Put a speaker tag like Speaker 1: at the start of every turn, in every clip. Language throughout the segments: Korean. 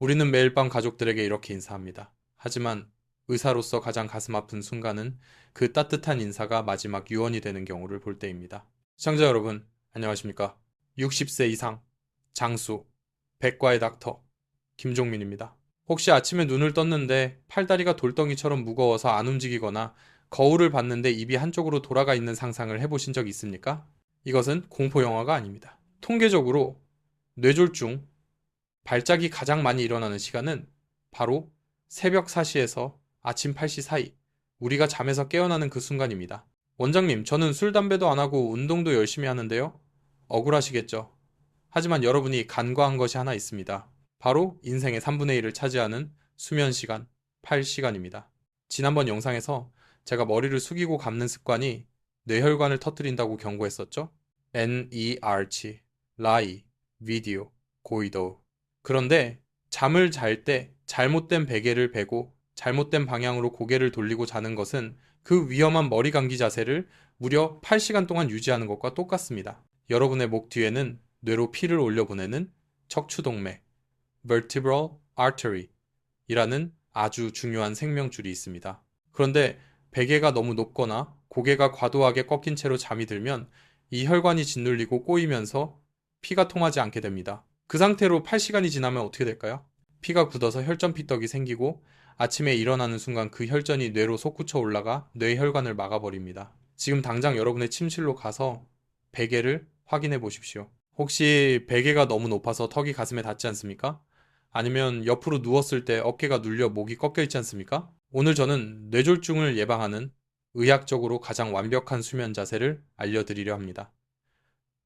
Speaker 1: 우리는 매일 밤 가족들에게 이렇게 인사합니다. 하지만 의사로서 가장 가슴 아픈 순간은 그 따뜻한 인사가 마지막 유언이 되는 경우를 볼 때입니다. 시청자 여러분, 안녕하십니까? 60세 이상, 장수, 백과의 닥터, 김종민입니다. 혹시 아침에 눈을 떴는데 팔다리가 돌덩이처럼 무거워서 안 움직이거나 거울을 봤는데 입이 한쪽으로 돌아가 있는 상상을 해보신 적 있습니까? 이것은 공포영화가 아닙니다. 통계적으로 뇌졸중, 발작이 가장 많이 일어나는 시간은 바로 새벽 4시에서 아침 8시 사이, 우리가 잠에서 깨어나는 그 순간입니다. 원장님, 저는 술, 담배도 안 하고 운동도 열심히 하는데요? 억울하시겠죠? 하지만 여러분이 간과한 것이 하나 있습니다. 바로 인생의 3분의 1을 차지하는 수면 시간, 8시간입니다. 지난번 영상에서 제가 머리를 숙이고 감는 습관이 뇌혈관을 터뜨린다고 경고했었죠? NERC, lie, video, 고이도. 그런데 잠을 잘 때 잘못된 베개를 베고 잘못된 방향으로 고개를 돌리고 자는 것은 그 위험한 머리 감기 자세를 무려 8시간 동안 유지하는 것과 똑같습니다. 여러분의 목 뒤에는 뇌로 피를 올려보내는 척추동맥, vertebral artery 이라는 아주 중요한 생명줄이 있습니다. 그런데 베개가 너무 높거나 고개가 과도하게 꺾인 채로 잠이 들면 이 혈관이 짓눌리고 꼬이면서 피가 통하지 않게 됩니다. 그 상태로 8시간이 지나면 어떻게 될까요? 피가 굳어서 혈전 피떡이 생기고 아침에 일어나는 순간 그 혈전이 뇌로 솟구쳐 올라가 뇌혈관을 막아버립니다. 지금 당장 여러분의 침실로 가서 베개를 확인해 보십시오. 혹시 베개가 너무 높아서 턱이 가슴에 닿지 않습니까? 아니면 옆으로 누웠을 때 어깨가 눌려 목이 꺾여 있지 않습니까? 오늘 저는 뇌졸중을 예방하는 의학적으로 가장 완벽한 수면 자세를 알려드리려 합니다.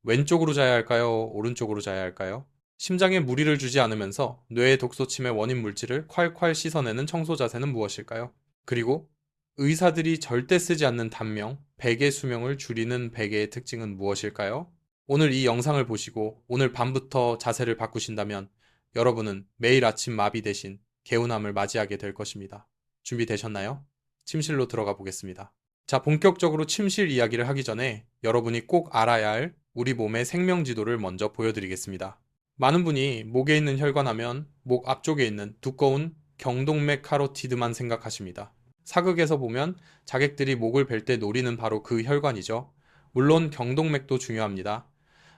Speaker 1: 왼쪽으로 자야 할까요? 오른쪽으로 자야 할까요? 심장에 무리를 주지 않으면서 뇌의 독소 침해 원인 물질을 콸콸 씻어내는 청소 자세는 무엇일까요? 그리고 의사들이 절대 쓰지 않는 단명, 베개 수명을 줄이는 베개의 특징은 무엇일까요? 오늘 이 영상을 보시고 오늘 밤부터 자세를 바꾸신다면 여러분은 매일 아침 마비 대신 개운함을 맞이하게 될 것입니다. 준비되셨나요? 침실로 들어가 보겠습니다. 자, 본격적으로 침실 이야기를 하기 전에 여러분이 꼭 알아야 할 우리 몸의 생명지도를 먼저 보여드리겠습니다. 많은 분이 목에 있는 혈관 하면 목 앞쪽에 있는 두꺼운 경동맥 카로티드만 생각하십니다. 사극에서 보면 자객들이 목을 벨 때 노리는 바로 그 혈관이죠. 물론 경동맥도 중요합니다.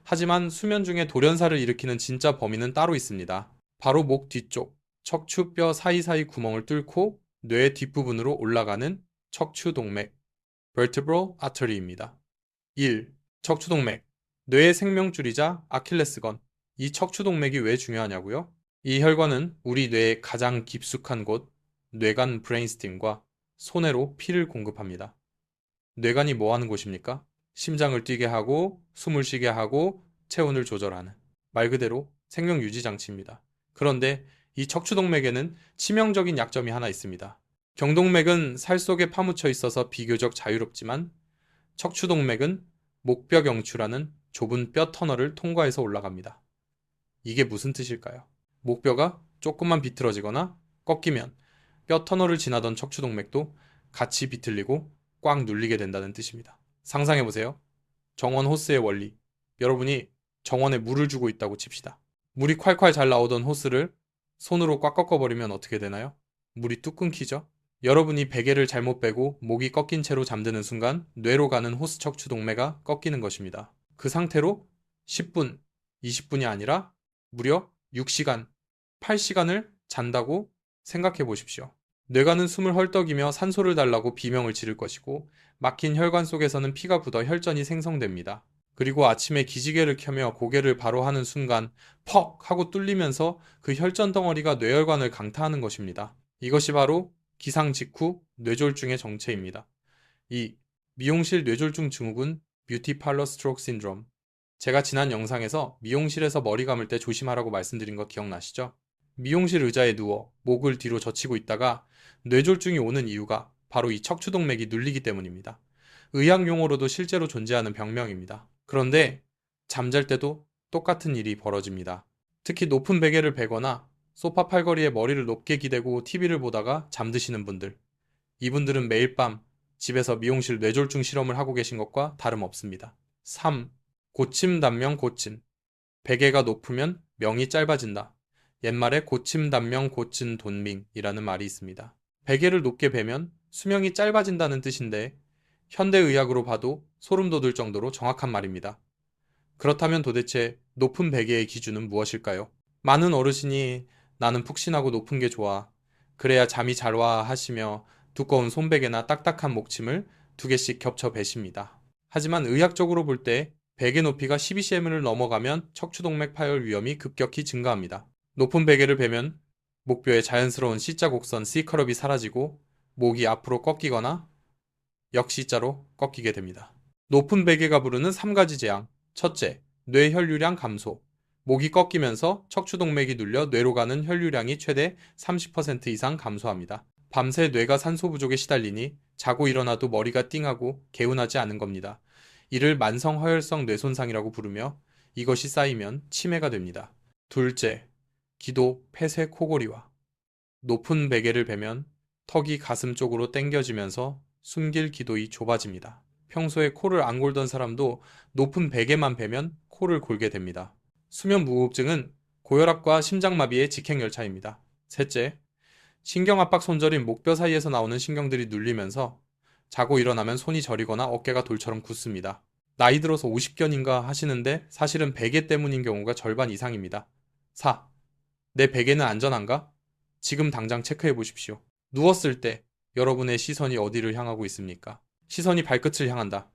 Speaker 1: 하지만 수면 중에 돌연사를 일으키는 진짜 범인은 따로 있습니다. 바로 목 뒤쪽, 척추뼈 사이사이 구멍을 뚫고 뇌 뒷부분으로 올라가는 척추동맥, vertebral artery입니다. 1. 척추동맥. 뇌의 생명줄이자 아킬레스건. 이 척추동맥이 왜 중요하냐고요? 이 혈관은 우리 뇌의 가장 깊숙한 곳, 뇌간 브레인스팀과 손해로 피를 공급합니다. 뇌간이 뭐 하는 곳입니까? 심장을 뛰게 하고 숨을 쉬게 하고 체온을 조절하는 말 그대로 생명 유지 장치입니다. 그런데 이 척추동맥에는 치명적인 약점이 하나 있습니다. 경동맥은 살 속에 파묻혀 있어서 비교적 자유롭지만 척추동맥은 목벽영추라는 좁은 뼈 터널을 통과해서 올라갑니다. 이게 무슨 뜻일까요? 목뼈가 조금만 비틀어지거나 꺾이면 뼈 터널을 지나던 척추동맥도 같이 비틀리고 꽉 눌리게 된다는 뜻입니다. 상상해보세요. 정원 호스의 원리. 여러분이 정원에 물을 주고 있다고 칩시다. 물이 콸콸 잘 나오던 호스를 손으로 꽉 꺾어버리면 어떻게 되나요? 물이 뚝 끊기죠? 여러분이 베개를 잘못 빼고 목이 꺾인 채로 잠드는 순간 뇌로 가는 호스 척추동맥가 꺾이는 것입니다. 그 상태로 10분, 20분이 아니라 무려 6시간, 8시간을 잔다고 생각해 보십시오. 뇌가는 숨을 헐떡이며 산소를 달라고 비명을 지를 것이고 막힌 혈관 속에서는 피가 굳어 혈전이 생성됩니다. 그리고 아침에 기지개를 켜며 고개를 바로 하는 순간 퍽 하고 뚫리면서 그 혈전 덩어리가 뇌혈관을 강타하는 것입니다. 이것이 바로 기상 직후 뇌졸중의 정체입니다. 이 미용실 뇌졸중 증후군 뷰티 팔러 스트로크 신드롬. 제가 지난 영상에서 미용실에서 머리 감을 때 조심하라고 말씀드린 거 기억나시죠? 미용실 의자에 누워 목을 뒤로 젖히고 있다가 뇌졸중이 오는 이유가 바로 이 척추동맥이 눌리기 때문입니다. 의학 용어로도 실제로 존재하는 병명입니다. 그런데 잠잘 때도 똑같은 일이 벌어집니다. 특히 높은 베개를 베거나 소파 팔걸이에 머리를 높게 기대고 TV를 보다가 잠드시는 분들. 이분들은 매일 밤 집에서 미용실 뇌졸중 실험을 하고 계신 것과 다름없습니다. 3. 고침 단명 고침. 베개가 높으면 명이 짧아진다. 옛말에 고침단명 고친돈밍이라는 말이 있습니다. 베개를 높게 베면 수명이 짧아진다는 뜻인데 현대의학으로 봐도 소름 돋을 정도로 정확한 말입니다. 그렇다면 도대체 높은 베개의 기준은 무엇일까요? 많은 어르신이 나는 푹신하고 높은 게 좋아. 그래야 잠이 잘 와 하시며 두꺼운 손베개나 딱딱한 목침을 2개씩 겹쳐 베십니다. 하지만 의학적으로 볼 때 베개 높이가 12cm을 넘어가면 척추동맥 파열 위험이 급격히 증가합니다. 높은 베개를 베면 목뼈의 자연스러운 C자 곡선 C커럽이 사라지고 목이 앞으로 꺾이거나 역C자로 꺾이게 됩니다. 높은 베개가 부르는 3가지 재앙. 첫째, 뇌 혈류량 감소. 목이 꺾이면서 척추동맥이 눌려 뇌로 가는 혈류량이 최대 30% 이상 감소합니다. 밤새 뇌가 산소 부족에 시달리니 자고 일어나도 머리가 띵하고 개운하지 않은 겁니다. 이를 만성허혈성 뇌손상이라고 부르며 이것이 쌓이면 치매가 됩니다. 둘째, 기도, 폐쇄, 코골이와 높은 베개를 베면 턱이 가슴 쪽으로 당겨지면서 숨길 기도이 좁아집니다. 평소에 코를 안 골던 사람도 높은 베개만 베면 코를 골게 됩니다. 수면 무호흡증은 고혈압과 심장마비의 직행열차입니다. 셋째, 신경압박 손저림 목뼈 사이에서 나오는 신경들이 눌리면서 자고 일어나면 손이 저리거나 어깨가 돌처럼 굳습니다. 나이 들어서 50견인가 하시는데 사실은 베개 때문인 경우가 절반 이상입니다. 4. 내 베개는 안전한가? 지금 당장 체크해 보십시오. 누웠을 때 여러분의 시선이 어디를 향하고 있습니까? 시선이 발끝을 향한다.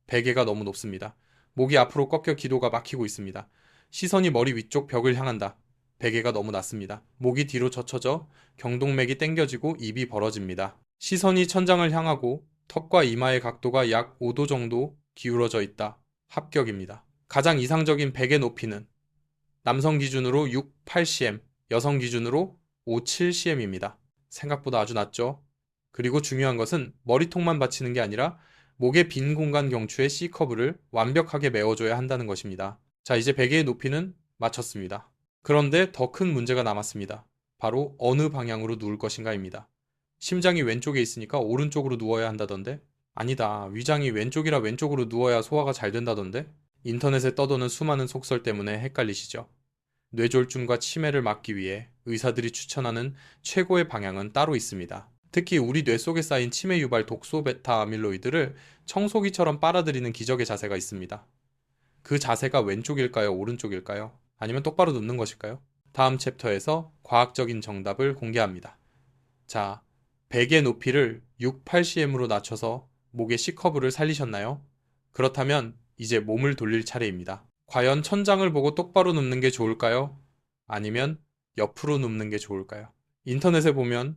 Speaker 1: 베개가 너무 높습니다. 목이 앞으로 꺾여 기도가 막히고 있습니다. 시선이 머리 위쪽 벽을 향한다. 베개가 너무 낮습니다. 목이 뒤로 젖혀져 경동맥이 당겨지고 입이 벌어집니다. 시선이 천장을 향하고 턱과 이마의 각도가 약 5도 정도 기울어져 있다. 합격입니다. 가장 이상적인 베개 높이는 남성 기준으로 6, 8cm, 여성 기준으로 5, 7cm입니다. 생각보다 아주 낮죠? 그리고 중요한 것은 머리통만 받치는 게 아니라 목의 빈 공간 경추의 C커브를 완벽하게 메워줘야 한다는 것입니다. 자, 이제 베개의 높이는 맞췄습니다. 그런데 더 큰 문제가 남았습니다. 바로 어느 방향으로 누울 것인가입니다. 심장이 왼쪽에 있으니까 오른쪽으로 누워야 한다던데? 아니다. 위장이 왼쪽이라 왼쪽으로 누워야 소화가 잘 된다던데? 인터넷에 떠도는 수많은 속설 때문에 헷갈리시죠? 뇌졸중과 치매를 막기 위해 의사들이 추천하는 최고의 방향은 따로 있습니다. 특히 우리 뇌 속에 쌓인 치매 유발 독소 베타 아밀로이드를 청소기처럼 빨아들이는 기적의 자세가 있습니다. 그 자세가 왼쪽일까요? 오른쪽일까요? 아니면 똑바로 눕는 것일까요? 다음 챕터에서 과학적인 정답을 공개합니다. 자, 베개 높이를 6, 8cm으로 낮춰서 목의 C커브를 살리셨나요? 그렇다면 이제 몸을 돌릴 차례입니다. 과연 천장을 보고 똑바로 눕는 게 좋을까요? 아니면 옆으로 눕는 게 좋을까요? 인터넷에 보면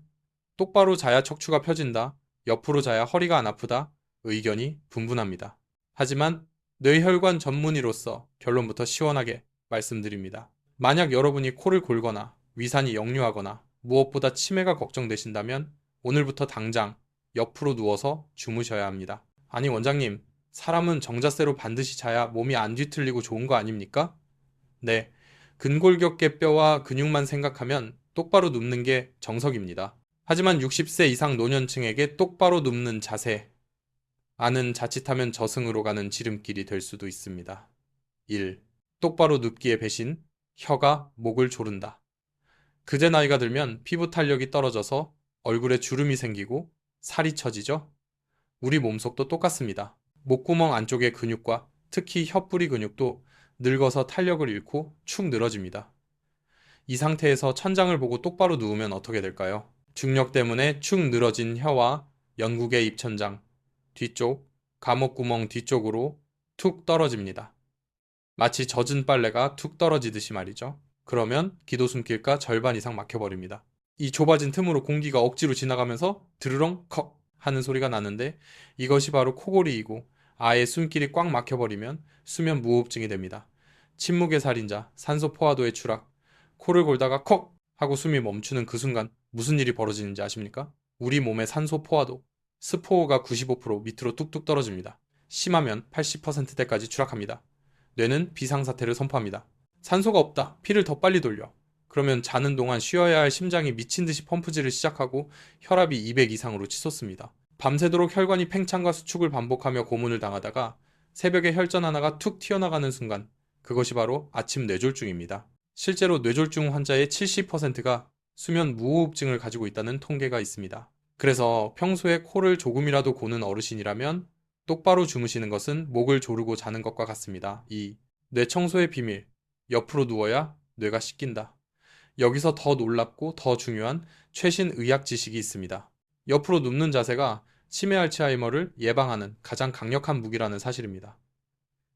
Speaker 1: 똑바로 자야 척추가 펴진다, 옆으로 자야 허리가 안 아프다, 의견이 분분합니다. 하지만 뇌혈관 전문의로서 결론부터 시원하게 말씀드립니다. 만약 여러분이 코를 골거나 위산이 역류하거나 무엇보다 치매가 걱정되신다면 오늘부터 당장 옆으로 누워서 주무셔야 합니다. 아니 원장님, 사람은 정자세로 반드시 자야 몸이 안 뒤틀리고 좋은 거 아닙니까? 네, 근골격계 뼈와 근육만 생각하면 똑바로 눕는 게 정석입니다. 하지만 60세 이상 노년층에게 똑바로 눕는 자세, 아는 자칫하면 저승으로 가는 지름길이 될 수도 있습니다. 1. 똑바로 눕기의 배신, 혀가 목을 조른다. 그제 나이가 들면 피부 탄력이 떨어져서 얼굴에 주름이 생기고 살이 처지죠? 우리 몸속도 똑같습니다. 목구멍 안쪽의 근육과 특히 혀뿌리 근육도 늙어서 탄력을 잃고 축 늘어집니다. 이 상태에서 천장을 보고 똑바로 누우면 어떻게 될까요? 중력 때문에 축 늘어진 혀와 연국의 입천장, 뒤쪽, 감옥구멍 뒤쪽으로 툭 떨어집니다. 마치 젖은 빨래가 툭 떨어지듯이 말이죠. 그러면 기도 숨길까 절반 이상 막혀버립니다. 이 좁아진 틈으로 공기가 억지로 지나가면서 드르렁 컥 하는 소리가 나는데 이것이 바로 코골이이고 아예 숨길이 꽉 막혀버리면 수면 무호흡증이 됩니다. 침묵의 살인자, 산소 포화도의 추락, 코를 골다가 컥 하고 숨이 멈추는 그 순간 무슨 일이 벌어지는지 아십니까? 우리 몸의 산소 포화도, 스포가 95% 밑으로 뚝뚝 떨어집니다. 심하면 80%대까지 추락합니다. 뇌는 비상사태를 선포합니다. 산소가 없다. 피를 더 빨리 돌려. 그러면 자는 동안 쉬어야 할 심장이 미친 듯이 펌프질을 시작하고 혈압이 200 이상으로 치솟습니다. 밤새도록 혈관이 팽창과 수축을 반복하며 고문을 당하다가 새벽에 혈전 하나가 툭 튀어나가는 순간, 그것이 바로 아침 뇌졸중입니다. 실제로 뇌졸중 환자의 70%가 수면 무호흡증을 가지고 있다는 통계가 있습니다. 그래서 평소에 코를 조금이라도 고는 어르신이라면 똑바로 주무시는 것은 목을 조르고 자는 것과 같습니다. 2. 뇌 청소의 비밀. 옆으로 누워야 뇌가 씻긴다. 여기서 더 놀랍고 더 중요한 최신 의학 지식이 있습니다. 옆으로 눕는 자세가 치매 알츠하이머를 예방하는 가장 강력한 무기라는 사실입니다.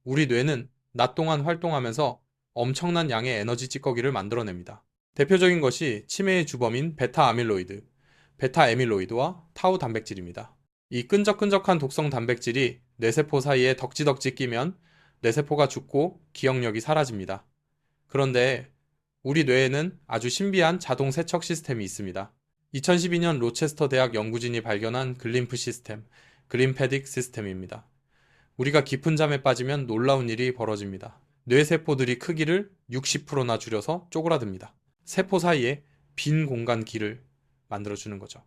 Speaker 1: 우리 뇌는 낮 동안 활동하면서 엄청난 양의 에너지 찌꺼기를 만들어냅니다. 대표적인 것이 치매의 주범인 베타 아밀로이드, 베타 에밀로이드와 타우 단백질입니다. 이 끈적끈적한 독성 단백질이 뇌세포 사이에 덕지덕지 끼면 뇌세포가 죽고 기억력이 사라집니다. 그런데 우리 뇌에는 아주 신비한 자동 세척 시스템이 있습니다. 2012년 로체스터 대학 연구진이 발견한 글림프 시스템, 그린패딕 시스템입니다. 우리가 깊은 잠에 빠지면 놀라운 일이 벌어집니다. 뇌세포들이 크기를 60%나 줄여서 쪼그라듭니다. 세포 사이에 빈 공간 길을 만들어주는 거죠.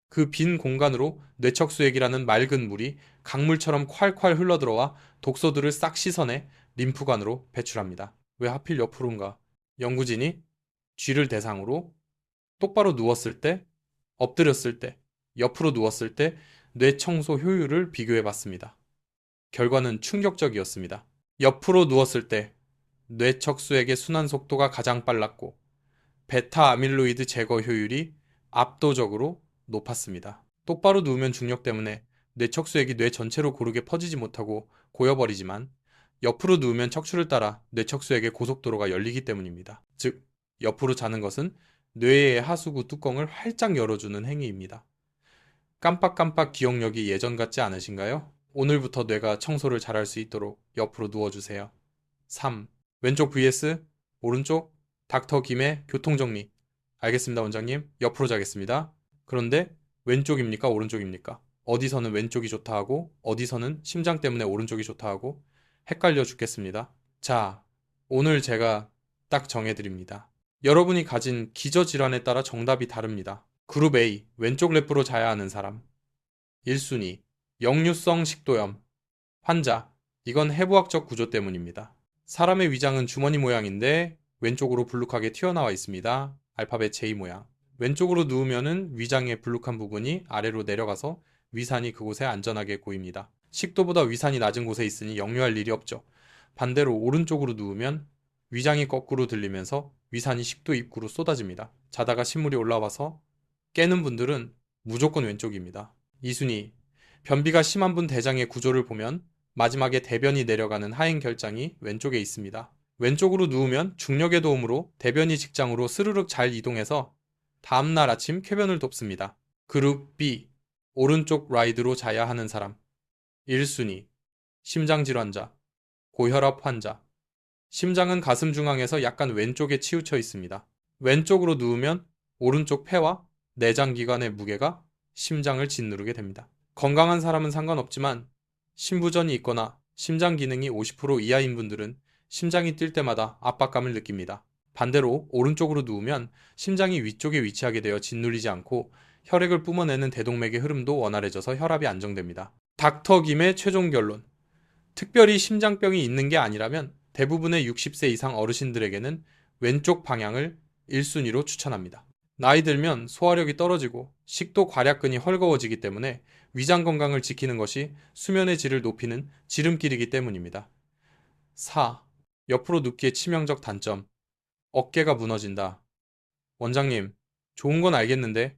Speaker 1: 그 빈 공간으로 뇌척수액이라는 맑은 물이 강물처럼 콸콸 흘러들어와 독소들을 싹 씻어내 림프관으로 배출합니다. 왜 하필 옆으로인가? 연구진이 쥐를 대상으로 똑바로 누웠을 때, 엎드렸을 때, 옆으로 누웠을 때 뇌 청소 효율을 비교해 봤습니다. 결과는 충격적이었습니다. 옆으로 누웠을 때 뇌척수액의 순환 속도가 가장 빨랐고 베타 아밀로이드 제거 효율이 압도적으로 높았습니다. 똑바로 누우면 중력 때문에 뇌척수액이 뇌 전체로 고르게 퍼지지 못하고 고여버리지만 옆으로 누우면 척추를 따라 뇌척수액의 고속도로가 열리기 때문입니다. 즉, 옆으로 자는 것은 뇌의 하수구 뚜껑을 활짝 열어주는 행위입니다. 깜빡깜빡 기억력이 예전 같지 않으신가요? 오늘부터 뇌가 청소를 잘할 수 있도록 옆으로 누워주세요. 3. 왼쪽 vs 오른쪽 닥터 김의 교통정리. 알겠습니다, 원장님. 옆으로 자겠습니다. 그런데 왼쪽입니까? 오른쪽입니까? 어디서는 왼쪽이 좋다 하고 어디서는 심장 때문에 오른쪽이 좋다 하고 헷갈려 죽겠습니다. 자, 오늘 제가 딱 정해드립니다. 여러분이 가진 기저질환에 따라 정답이 다릅니다. 그룹 A, 왼쪽 랩으로 자야 하는 사람. 1순위, 역류성 식도염. 환자, 이건 해부학적 구조 때문입니다. 사람의 위장은 주머니 모양인데 왼쪽으로 불룩하게 튀어나와 있습니다. 알파벳 J 모양. 왼쪽으로 누우면은 위장의 불룩한 부분이 아래로 내려가서 위산이 그곳에 안전하게 고입니다. 식도보다 위산이 낮은 곳에 있으니 역류할 일이 없죠. 반대로 오른쪽으로 누우면 위장이 거꾸로 들리면서 위산이 식도 입구로 쏟아집니다. 자다가 신물이 올라와서 깨는 분들은 무조건 왼쪽입니다. 2순위, 변비가 심한 분 대장의 구조를 보면 마지막에 대변이 내려가는 하행결장이 왼쪽에 있습니다. 왼쪽으로 누우면 중력의 도움으로 대변이 직장으로 스르륵 잘 이동해서 다음날 아침 쾌변을 돕습니다. 그룹 B, 오른쪽 라이드로 자야 하는 사람. 1순위, 심장질환자, 고혈압 환자. 심장은 가슴 중앙에서 약간 왼쪽에 치우쳐 있습니다. 왼쪽으로 누우면 오른쪽 폐와 내장기관의 무게가 심장을 짓누르게 됩니다. 건강한 사람은 상관없지만 심부전이 있거나 심장 기능이 50% 이하인 분들은 심장이 뛸 때마다 압박감을 느낍니다. 반대로 오른쪽으로 누우면 심장이 위쪽에 위치하게 되어 짓눌리지 않고 혈액을 뿜어내는 대동맥의 흐름도 원활해져서 혈압이 안정됩니다. 닥터 김의 최종 결론. 특별히 심장병이 있는 게 아니라면 대부분의 60세 이상 어르신들에게는 왼쪽 방향을 1순위로 추천합니다. 나이 들면 소화력이 떨어지고 식도 괄약근이 헐거워지기 때문에 위장 건강을 지키는 것이 수면의 질을 높이는 지름길이기 때문입니다. 4. 옆으로 눕기의 치명적 단점. 어깨가 무너진다. 원장님, 좋은 건 알겠는데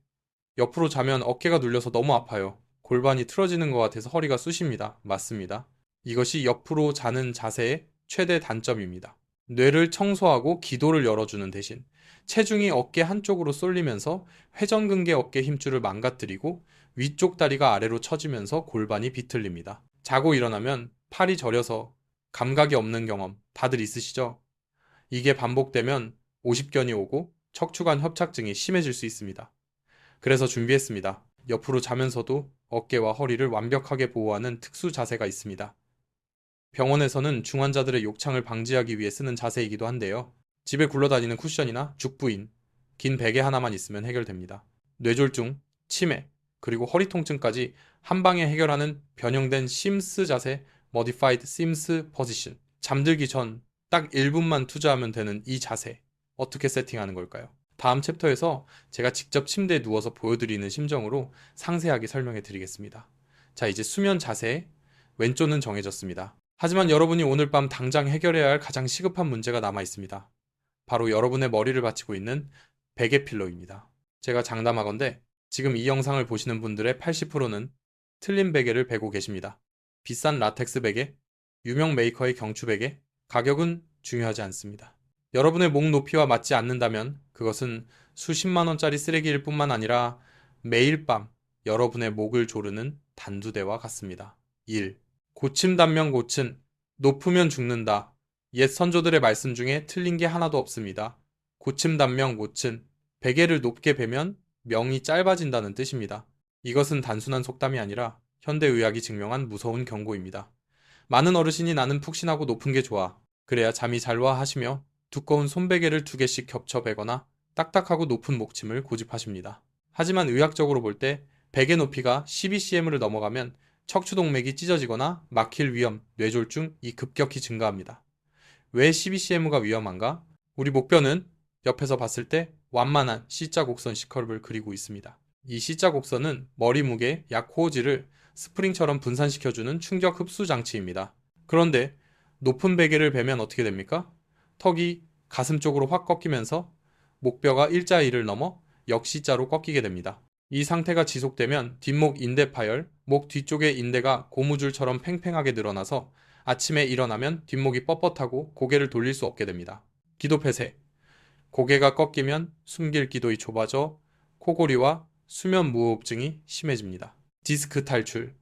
Speaker 1: 옆으로 자면 어깨가 눌려서 너무 아파요. 골반이 틀어지는 것 같아서 허리가 쑤십니다. 맞습니다. 이것이 옆으로 자는 자세의 최대 단점입니다. 뇌를 청소하고 기도를 열어주는 대신 체중이 어깨 한쪽으로 쏠리면서 회전근개 어깨 힘줄을 망가뜨리고 위쪽 다리가 아래로 처지면서 골반이 비틀립니다. 자고 일어나면 팔이 저려서 감각이 없는 경험 다들 있으시죠? 이게 반복되면 오십견이 오고 척추관 협착증이 심해질 수 있습니다. 그래서 준비했습니다. 옆으로 자면서도 어깨와 허리를 완벽하게 보호하는 특수 자세가 있습니다. 병원에서는 중환자들의 욕창을 방지하기 위해 쓰는 자세이기도 한데요. 집에 굴러다니는 쿠션이나 죽부인, 긴 베개 하나만 있으면 해결됩니다. 뇌졸중, 치매, 그리고 허리 통증까지 한 방에 해결하는 변형된 심스 자세, Modified Sims Position. 잠들기 전 딱 1분만 투자하면 되는 이 자세, 어떻게 세팅하는 걸까요? 다음 챕터에서 제가 직접 침대에 누워서 보여드리는 심정으로 상세하게 설명해 드리겠습니다. 자, 이제 수면 자세, 왼쪽은 정해졌습니다. 하지만 여러분이 오늘 밤 당장 해결해야 할 가장 시급한 문제가 남아 있습니다. 바로 여러분의 머리를 받치고 있는 베개 필로입니다. 제가 장담하건대 지금 이 영상을 보시는 분들의 80%는 틀린 베개를 베고 계십니다. 비싼 라텍스 베개, 유명 메이커의 경추 베개, 가격은 중요하지 않습니다. 여러분의 목 높이와 맞지 않는다면 그것은 수십만 원짜리 쓰레기일 뿐만 아니라 매일 밤 여러분의 목을 조르는 단두대와 같습니다. 1. 고침 단면 고침, 높으면 죽는다. 옛 선조들의 말씀 중에 틀린 게 하나도 없습니다. 고침 단면 고침, 베개를 높게 베면 명이 짧아진다는 뜻입니다. 이것은 단순한 속담이 아니라 현대의학이 증명한 무서운 경고입니다. 많은 어르신이 나는 푹신하고 높은 게 좋아. 그래야 잠이 잘 와 하시며 두꺼운 손베개를 2개씩 겹쳐 베거나 딱딱하고 높은 목침을 고집하십니다. 하지만 의학적으로 볼 때 베개 높이가 12cm을 넘어가면 척추동맥이 찢어지거나 막힐 위험, 뇌졸중이 급격히 증가합니다. 왜 12cm가 위험한가? 우리 목뼈는 옆에서 봤을 때 완만한 C자 곡선 C커브를 그리고 있습니다. 이 C자 곡선은 머리 무게 약 호흡지를 스프링처럼 분산시켜주는 충격 흡수 장치입니다. 그런데 높은 베개를 베면 어떻게 됩니까? 턱이 가슴 쪽으로 확 꺾이면서 목뼈가 일자이를 넘어 역C자로 꺾이게 됩니다. 이 상태가 지속되면 뒷목 인대 파열, 목 뒤쪽의 인대가 고무줄처럼 팽팽하게 늘어나서 아침에 일어나면 뒷목이 뻣뻣하고 고개를 돌릴 수 없게 됩니다. 기도폐쇄. 고개가 꺾이면 숨길 기도이 좁아져 코골이와 수면 무호흡증이 심해집니다. 디스크 탈출.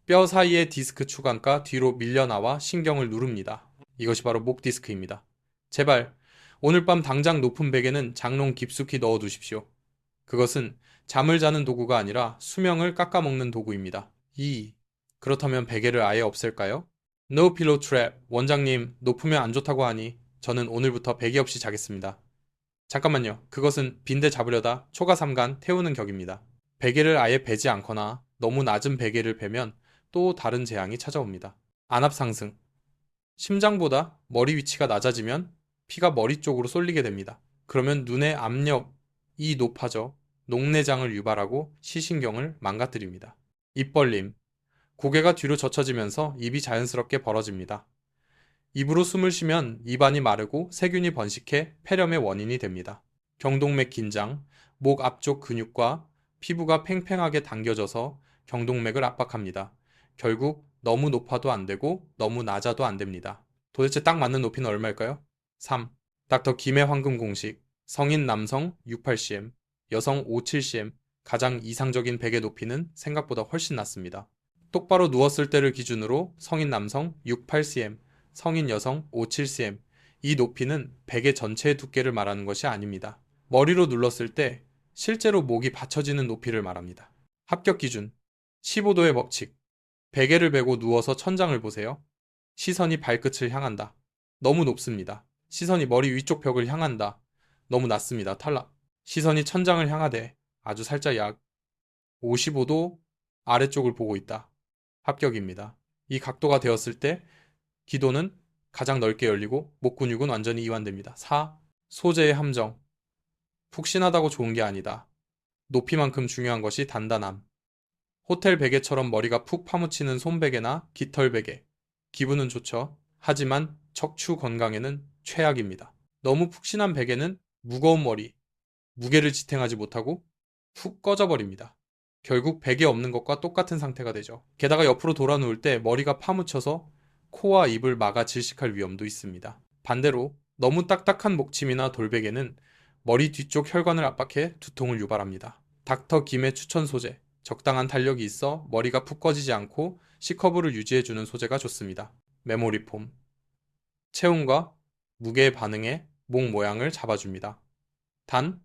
Speaker 1: 뼈 사이의 디스크 추간과 뒤로 밀려나와 신경을 누릅니다. 이것이 바로 목 디스크입니다. 제발 오늘 밤 당장 높은 베개는 장롱 깊숙이 넣어 두십시오. 그것은 잠을 자는 도구가 아니라 수명을 깎아먹는 도구입니다. 2. 그렇다면 베개를 아예 없앨까요? No pillow trap. 원장님, 높으면 안 좋다고 하니 저는 오늘부터 베개 없이 자겠습니다. 잠깐만요. 그것은 빈대 잡으려다 초가삼간 태우는 격입니다. 베개를 아예 베지 않거나 너무 낮은 베개를 베면 또 다른 재앙이 찾아옵니다. 안압 상승. 심장보다 머리 위치가 낮아지면 피가 머리 쪽으로 쏠리게 됩니다. 그러면 눈의 압력이 높아져 녹내장을 유발하고 시신경을 망가뜨립니다. 입 벌림. 고개가 뒤로 젖혀지면서 입이 자연스럽게 벌어집니다. 입으로 숨을 쉬면 입안이 마르고 세균이 번식해 폐렴의 원인이 됩니다. 경동맥 긴장. 목 앞쪽 근육과 피부가 팽팽하게 당겨져서 경동맥을 압박합니다. 결국 너무 높아도 안 되고 너무 낮아도 안 됩니다. 도대체 딱 맞는 높이는 얼마일까요? 3. 닥터 김의 황금 공식. 성인 남성 68cm, 여성 57cm, 가장 이상적인 베개 높이는 생각보다 훨씬 낮습니다. 똑바로 누웠을 때를 기준으로 성인 남성 68cm, 성인 여성 57cm, 이 높이는 베개 전체의 두께를 말하는 것이 아닙니다. 머리로 눌렀을 때 실제로 목이 받쳐지는 높이를 말합니다. 합격 기준 15도의 법칙. 베개를 베고 누워서 천장을 보세요. 시선이 발끝을 향한다. 너무 높습니다. 시선이 머리 위쪽 벽을 향한다. 너무 낮습니다. 탈락. 시선이 천장을 향하되 아주 살짝 약 55도 아래쪽을 보고 있다. 합격입니다. 이 각도가 되었을 때 기도는 가장 넓게 열리고 목 근육은 완전히 이완됩니다. 4. 소재의 함정. 푹신하다고 좋은 게 아니다. 높이만큼 중요한 것이 단단함. 호텔 베개처럼 머리가 푹 파묻히는 손베개나 깃털 베개. 기분은 좋죠. 하지만 척추 건강에는 최악입니다. 너무 푹신한 베개는 무거운 머리, 무게를 지탱하지 못하고 푹 꺼져버립니다. 결국 베개 없는 것과 똑같은 상태가 되죠. 게다가 옆으로 돌아 누울 때 머리가 파묻혀서 코와 입을 막아 질식할 위험도 있습니다. 반대로 너무 딱딱한 목침이나 돌베개는 머리 뒤쪽 혈관을 압박해 두통을 유발합니다. 닥터 김의 추천 소재. 적당한 탄력이 있어 머리가 푹 꺼지지 않고 C커브를 유지해주는 소재가 좋습니다. 메모리 폼. 체온과 무게에 반응해 목 모양을 잡아줍니다. 단,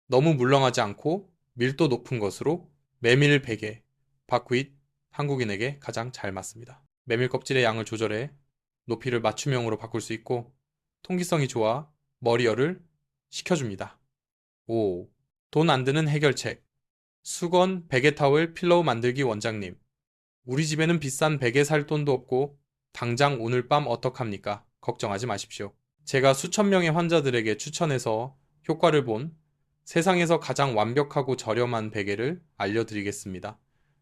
Speaker 1: 너무 물렁하지 않고 밀도 높은 것으로 메밀 베개, 바쿠잇, 한국인에게 가장 잘 맞습니다. 메밀 껍질의 양을 조절해 높이를 맞춤형으로 바꿀 수 있고 통기성이 좋아 머리열을 식혀줍니다. 5. 돈 안 드는 해결책. 수건, 베개 타월, 필로우 만들기 원장님. 우리 집에는 비싼 베개 살 돈도 없고 당장 오늘 밤 어떡합니까? 걱정하지 마십시오. 제가 수천 명의 환자들에게 추천해서 효과를 본 세상에서 가장 완벽하고 저렴한 베개를 알려드리겠습니다.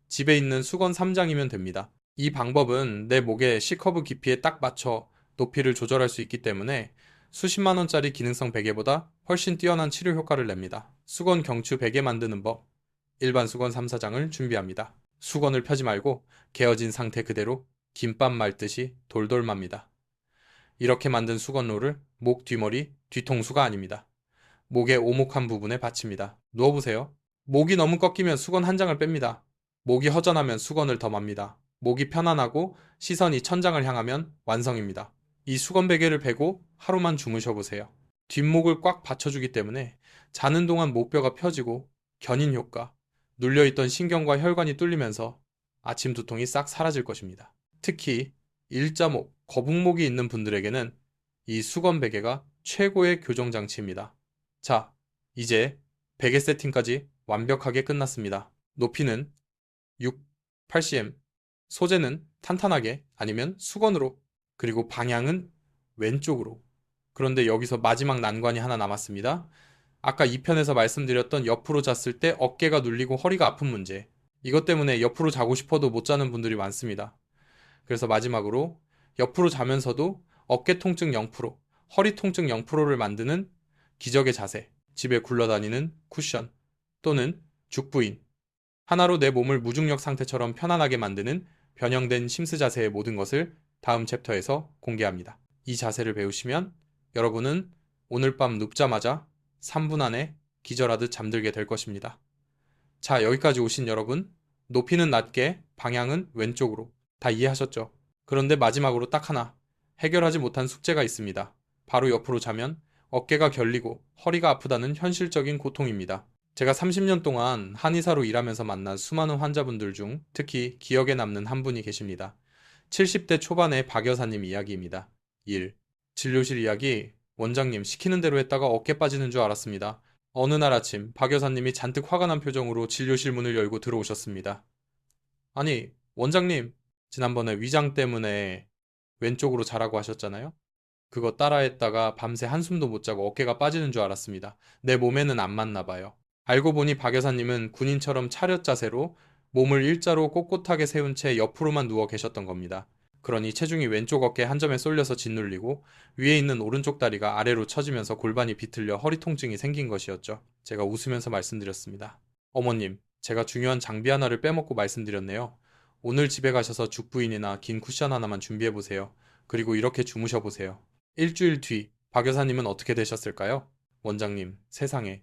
Speaker 1: 집에 있는 수건 3장이면 됩니다. 이 방법은 내 목의 C커브 깊이에 딱 맞춰 높이를 조절할 수 있기 때문에 수십만 원짜리 기능성 베개보다 훨씬 뛰어난 치료 효과를 냅니다. 수건 경추 베개 만드는 법. 일반 수건 3, 4장을 준비합니다. 수건을 펴지 말고 개어진 상태 그대로 김밥 말듯이 돌돌 맙니다. 이렇게 만든 수건롤을 목 뒤머리, 뒤통수가 아닙니다. 목의 오목한 부분에 받칩니다. 누워보세요. 목이 너무 꺾이면 수건 한 장을 뺍니다. 목이 허전하면 수건을 더 맙니다. 목이 편안하고 시선이 천장을 향하면 완성입니다. 이 수건 베개를 베고 하루만 주무셔보세요. 뒷목을 꽉 받쳐주기 때문에 자는 동안 목뼈가 펴지고 견인 효과, 눌려있던 신경과 혈관이 뚫리면서 아침 두통이 싹 사라질 것입니다. 특히 일자목, 거북목이 있는 분들에게는 이 수건 베개가 최고의 교정 장치입니다. 자, 이제 베개 세팅까지 완벽하게 끝났습니다. 높이는 6, 8cm, 소재는 탄탄하게 아니면 수건으로, 그리고 방향은 왼쪽으로. 그런데 여기서 마지막 난관이 하나 남았습니다. 아까 2편에서 말씀드렸던 옆으로 잤을 때 어깨가 눌리고 허리가 아픈 문제. 이것 때문에 옆으로 자고 싶어도 못 자는 분들이 많습니다. 그래서 마지막으로 옆으로 자면서도 어깨 통증 0%, 허리 통증 0%를 만드는 기적의 자세, 집에 굴러다니는 쿠션 또는 죽부인, 하나로 내 몸을 무중력 상태처럼 편안하게 만드는 변형된 심스 자세의 모든 것을 다음 챕터에서 공개합니다. 이 자세를 배우시면 여러분은 오늘 밤 눕자마자 3분 안에 기절하듯 잠들게 될 것입니다. 자, 여기까지 오신 여러분, 높이는 낮게, 방향은 왼쪽으로. 다 이해하셨죠? 그런데 마지막으로 딱 하나, 해결하지 못한 숙제가 있습니다. 바로 옆으로 자면 어깨가 결리고 허리가 아프다는 현실적인 고통입니다. 제가 30년 동안 한의사로 일하면서 만난 수많은 환자분들 중 특히 기억에 남는 한 분이 계십니다. 70대 초반의 박 여사님 이야기입니다. 1. 진료실 이야기. 원장님 시키는 대로 했다가 어깨 빠지는 줄 알았습니다. 어느 날 아침 박 여사님이 잔뜩 화가 난 표정으로 진료실 문을 열고 들어오셨습니다. 아니, 원장님, 지난번에 위장 때문에 왼쪽으로 자라고 하셨잖아요? 그거 따라했다가 밤새 한숨도 못 자고 어깨가 빠지는 줄 알았습니다. 내 몸에는 안 맞나 봐요. 알고 보니 박 여사님은 군인처럼 차렷 자세로 몸을 일자로 꼿꼿하게 세운 채 옆으로만 누워 계셨던 겁니다. 그러니 체중이 왼쪽 어깨 한 점에 쏠려서 짓눌리고 위에 있는 오른쪽 다리가 아래로 처지면서 골반이 비틀려 허리 통증이 생긴 것이었죠. 제가 웃으면서 말씀드렸습니다. 어머님, 제가 중요한 장비 하나를 빼먹고 말씀드렸네요. 오늘 집에 가셔서 죽부인이나 긴 쿠션 하나만 준비해보세요. 그리고 이렇게 주무셔보세요. 일주일 뒤, 박 여사님은 어떻게 되셨을까요? 원장님, 세상에.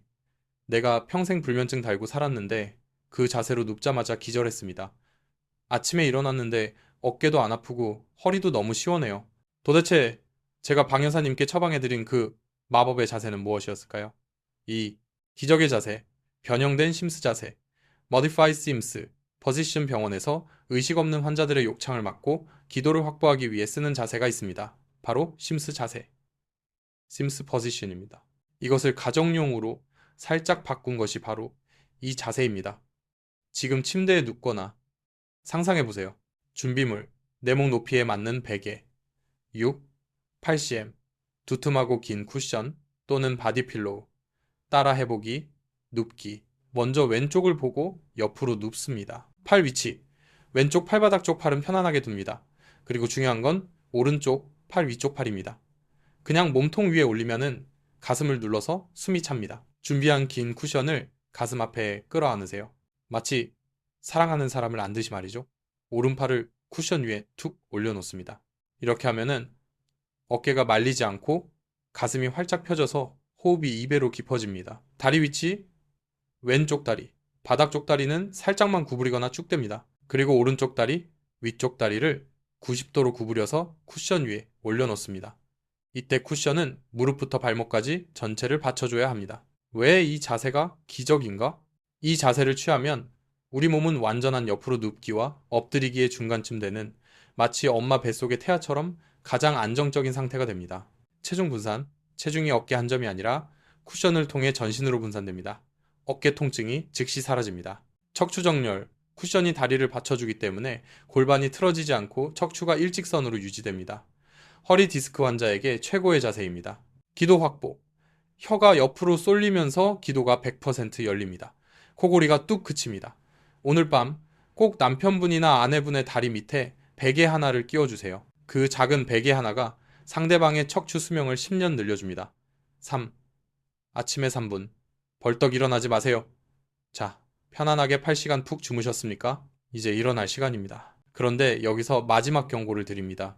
Speaker 1: 내가 평생 불면증 달고 살았는데 그 자세로 눕자마자 기절했습니다. 아침에 일어났는데 어깨도 안 아프고 허리도 너무 시원해요. 도대체 제가 박 여사님께 처방해드린 그 마법의 자세는 무엇이었을까요? 이 기적의 자세, 변형된 심스 자세, Modified Sims, 퍼지션 병원에서 의식 없는 환자들의 욕창을 막고 기도를 확보하기 위해 쓰는 자세가 있습니다. 바로 심스 자세, 심스 포지션입니다. 이것을 가정용으로 살짝 바꾼 것이 바로 이 자세입니다. 지금 침대에 눕거나 상상해보세요. 준비물, 내 목 높이에 맞는 베개, 6, 8cm, 두툼하고 긴 쿠션 또는 바디필로우, 따라 해보기, 눕기. 먼저 왼쪽을 보고 옆으로 눕습니다. 팔 위치, 왼쪽 팔바닥 쪽 팔은 편안하게 둡니다. 그리고 중요한 건 오른쪽 팔 위쪽 팔입니다. 그냥 몸통 위에 올리면은 가슴을 눌러서 숨이 찹니다. 준비한 긴 쿠션을 가슴 앞에 끌어안으세요. 마치 사랑하는 사람을 안듯이 말이죠. 오른팔을 쿠션 위에 툭 올려놓습니다. 이렇게 하면은 어깨가 말리지 않고 가슴이 활짝 펴져서 호흡이 2배로 깊어집니다. 다리 위치, 왼쪽 다리, 바닥 쪽 다리는 살짝만 구부리거나 쭉 댑니다. 그리고 오른쪽 다리, 위쪽 다리를 90도로 구부려서 쿠션 위에 올려놓습니다. 이때 쿠션은 무릎부터 발목까지 전체를 받쳐줘야 합니다. 왜 이 자세가 기적인가? 이 자세를 취하면 우리 몸은 완전한 옆으로 눕기와 엎드리기의 중간쯤 되는 마치 엄마 뱃속의 태아처럼 가장 안정적인 상태가 됩니다. 체중 분산, 체중이 어깨 한 점이 아니라 쿠션을 통해 전신으로 분산됩니다. 어깨 통증이 즉시 사라집니다. 척추 정렬, 쿠션이 다리를 받쳐주기 때문에 골반이 틀어지지 않고 척추가 일직선으로 유지됩니다. 허리 디스크 환자에게 최고의 자세입니다. 기도 확보. 혀가 옆으로 쏠리면서 기도가 100% 열립니다. 코골이가 뚝 그칩니다. 오늘 밤 꼭 남편분이나 아내분의 다리 밑에 베개 하나를 끼워주세요. 그 작은 베개 하나가 상대방의 척추 수명을 10년 늘려줍니다. 3. 아침에 3분. 벌떡 일어나지 마세요. 자, 편안하게 8시간 푹 주무셨습니까? 이제 일어날 시간입니다. 그런데 여기서 마지막 경고를 드립니다.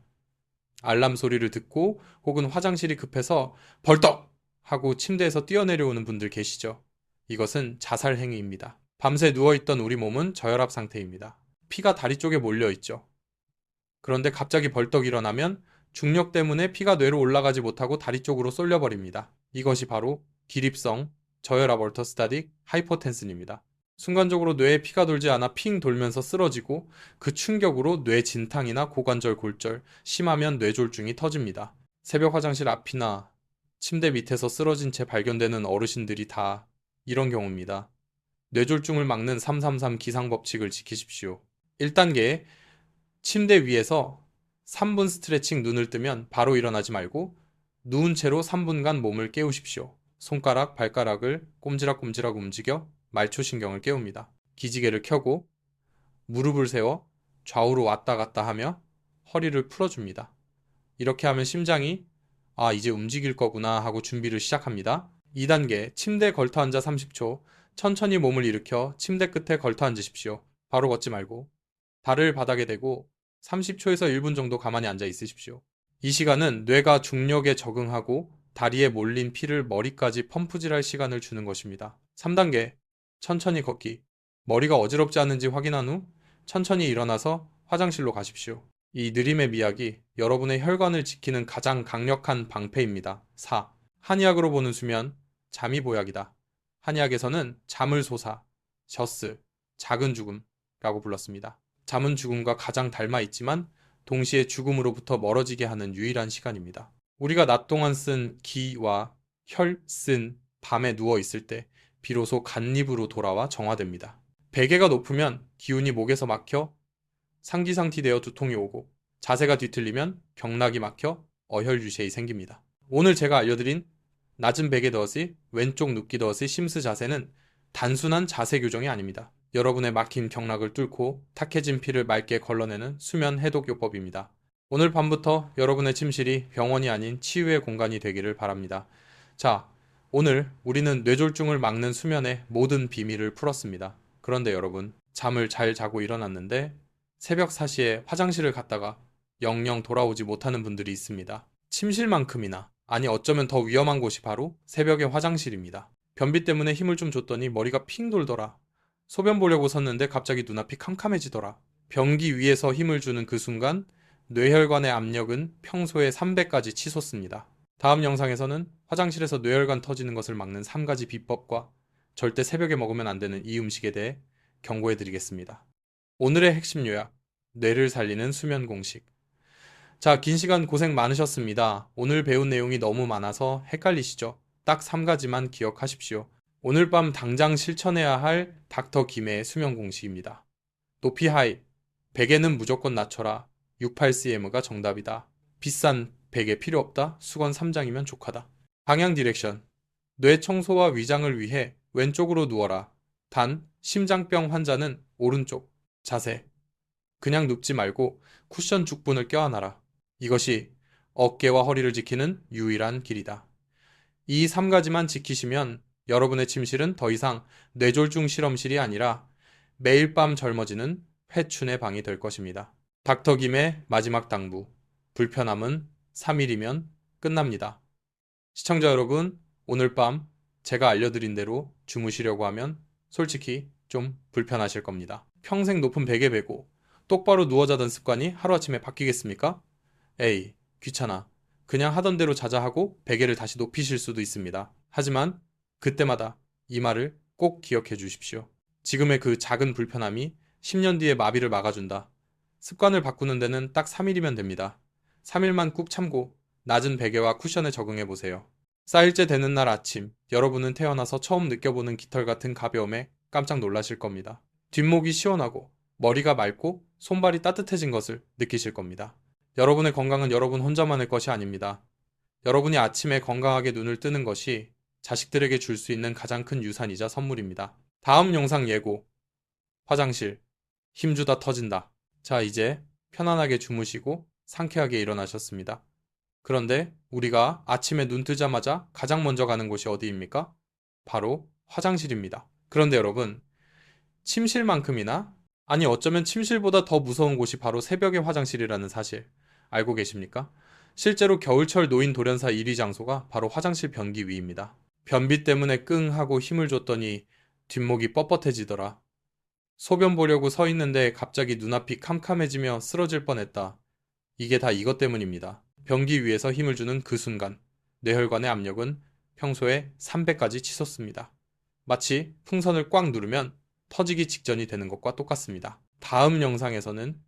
Speaker 1: 알람 소리를 듣고 혹은 화장실이 급해서 벌떡! 하고 침대에서 뛰어내려오는 분들 계시죠? 이것은 자살 행위입니다. 밤새 누워있던 우리 몸은 저혈압 상태입니다. 피가 다리 쪽에 몰려있죠. 그런데 갑자기 벌떡 일어나면 중력 때문에 피가 뇌로 올라가지 못하고 다리 쪽으로 쏠려버립니다. 이것이 바로 기립성 저혈압 얼터스타딕 하이포텐슨입니다. 순간적으로 뇌에 피가 돌지 않아 핑 돌면서 쓰러지고 그 충격으로 뇌 진탕이나 고관절 골절, 심하면 뇌졸중이 터집니다. 새벽 화장실 앞이나 침대 밑에서 쓰러진 채 발견되는 어르신들이 다 이런 경우입니다. 뇌졸중을 막는 333 기상법칙을 지키십시오. 1단계 침대 위에서 3분 스트레칭. 눈을 뜨면 바로 일어나지 말고 누운 채로 3분간 몸을 깨우십시오. 손가락, 발가락을 꼼지락꼼지락 움직여 말초신경을 깨웁니다. 기지개를 켜고 무릎을 세워 좌우로 왔다 갔다 하며 허리를 풀어줍니다. 이렇게 하면 심장이 이제 움직일 거구나 하고 준비를 시작합니다. 2단계 침대에 걸터 앉아 30초. 천천히 몸을 일으켜 침대 끝에 걸터 앉으십시오. 바로 걷지 말고 발을 바닥에 대고 30초에서 1분 정도 가만히 앉아 있으십시오. 이 시간은 뇌가 중력에 적응하고 다리에 몰린 피를 머리까지 펌프질할 시간을 주는 것입니다. 3단계 천천히 걷기. 머리가 어지럽지 않은지 확인한 후 천천히 일어나서 화장실로 가십시오. 이 느림의 미학이 여러분의 혈관을 지키는 가장 강력한 방패입니다. 4. 한의학으로 보는 수면, 잠이 보약이다. 한의학에서는 잠을 솟아, ዠ스, 작은 죽음라고 불렀습니다. 잠은 죽음과 가장 닮아 있지만 동시에 죽음으로부터 멀어지게 하는 유일한 시간입니다. 우리가 낮 동안 쓴 기와 혈 쓴 밤에 누워 있을 때 비로소 갓입으로 돌아와 정화됩니다. 베개가 높으면 기운이 목에서 막혀 상기상티되어 두통이 오고 자세가 뒤틀리면 경락이 막혀 어혈유셰이 생깁니다. 오늘 제가 알려드린 낮은 베개 더스이 왼쪽 눕기 더스이 심스 자세는 단순한 자세 교정이 아닙니다. 여러분의 막힌 경락을 뚫고 탁해진 피를 맑게 걸러내는 수면 해독요법입니다. 오늘 밤부터 여러분의 침실이 병원이 아닌 치유의 공간이 되기를 바랍니다. 자, 오늘 우리는 뇌졸중을 막는 수면의 모든 비밀을 풀었습니다. 그런데 여러분, 잠을 잘 자고 일어났는데 새벽 4시에 화장실을 갔다가 영영 돌아오지 못하는 분들이 있습니다. 침실만큼이나, 아니 어쩌면 더 위험한 곳이 바로 새벽의 화장실입니다. 변비 때문에 힘을 좀 줬더니 머리가 핑 돌더라. 소변 보려고 섰는데 갑자기 눈앞이 캄캄해지더라. 변기 위에서 힘을 주는 그 순간 뇌혈관의 압력은 평소의 3배까지 치솟습니다. 다음 영상에서는 화장실에서 뇌혈관 터지는 것을 막는 3가지 비법과 절대 새벽에 먹으면 안 되는 이 음식에 대해 경고해 드리겠습니다. 오늘의 핵심 요약, 뇌를 살리는 수면 공식. 자, 긴 시간 고생 많으셨습니다. 오늘 배운 내용이 너무 많아서 헷갈리시죠? 딱 3가지만 기억하십시오. 오늘 밤 당장 실천해야 할 닥터 김의 수면 공식입니다. 높이 하이, 베개는 무조건 낮춰라. 68cm가 정답이다. 비싼 베개 필요 없다. 수건 3장이면 족하다. 방향 디렉션, 뇌 청소와 위장을 위해 왼쪽으로 누워라. 단, 심장병 환자는 오른쪽. 자세, 그냥 눕지 말고 쿠션 죽분을 껴안아라. 이것이 어깨와 허리를 지키는 유일한 길이다. 이 3가지만 지키시면 여러분의 침실은 더 이상 뇌졸중 실험실이 아니라 매일 밤 젊어지는 회춘의 방이 될 것입니다. 닥터 김의 마지막 당부, 불편함은 3일이면 끝납니다. 시청자 여러분, 오늘 밤 제가 알려드린 대로 주무시려고 하면 솔직히 좀 불편하실 겁니다. 평생 높은 베개 베고 똑바로 누워 자던 습관이 하루아침에 바뀌겠습니까? 에이, 귀찮아. 그냥 하던 대로 자자 하고 베개를 다시 높이실 수도 있습니다. 하지만 그때마다 이 말을 꼭 기억해 주십시오. 지금의 그 작은 불편함이 10년 뒤에 마비를 막아준다. 습관을 바꾸는 데는 딱 3일이면 됩니다. 3일만 꾹 참고 낮은 베개와 쿠션에 적응해 보세요. 쌓일째 되는 날 아침, 여러분은 태어나서 처음 느껴보는 깃털 같은 가벼움에 깜짝 놀라실 겁니다. 뒷목이 시원하고 머리가 맑고 손발이 따뜻해진 것을 느끼실 겁니다. 여러분의 건강은 여러분 혼자만의 것이 아닙니다. 여러분이 아침에 건강하게 눈을 뜨는 것이 자식들에게 줄 수 있는 가장 큰 유산이자 선물입니다. 다음 영상 예고. 화장실. 힘주다 터진다. 자, 이제 편안하게 주무시고 상쾌하게 일어나셨습니다. 그런데 우리가 아침에 눈 뜨자마자 가장 먼저 가는 곳이 어디입니까? 바로 화장실입니다. 그런데 여러분, 침실만큼이나, 아니 어쩌면 침실보다 더 무서운 곳이 바로 새벽의 화장실이라는 사실 알고 계십니까? 실제로 겨울철 노인 돌연사 1위 장소가 바로 화장실 변기 위입니다. 변비 때문에 끙 하고 힘을 줬더니 뒷목이 뻣뻣해지더라. 소변 보려고 서 있는데 갑자기 눈앞이 캄캄해지며 쓰러질 뻔했다. 이게 다 이것 때문입니다. 변기 위에서 힘을 주는 그 순간, 뇌혈관의 압력은 평소에 300까지 치솟습니다. 마치 풍선을 꽉 누르면 터지기 직전이 되는 것과 똑같습니다. 다음 영상에서는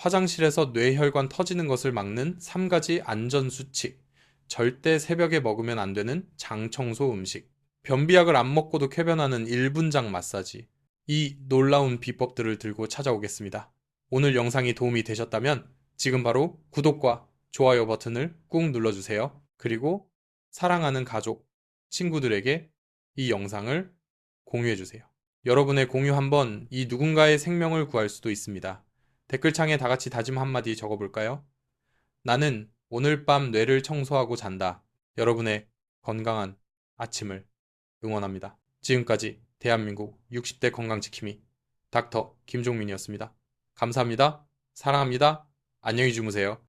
Speaker 1: 화장실에서 뇌혈관 터지는 것을 막는 3가지 안전수칙, 절대 새벽에 먹으면 안 되는 장청소 음식, 변비약을 안 먹고도 쾌변하는 1분장 마사지, 이 놀라운 비법들을 들고 찾아오겠습니다. 오늘 영상이 도움이 되셨다면 지금 바로 구독과 좋아요 버튼을 꾹 눌러주세요. 그리고 사랑하는 가족, 친구들에게 이 영상을 공유해주세요. 여러분의 공유 한번 이 누군가의 생명을 구할 수도 있습니다. 댓글창에 다 같이 다짐 한마디 적어볼까요? 나는 오늘 밤 뇌를 청소하고 잔다. 여러분의 건강한 아침을 응원합니다. 지금까지 대한민국 60대 건강지킴이 닥터 김종민이었습니다. 감사합니다. 사랑합니다. 안녕히 주무세요.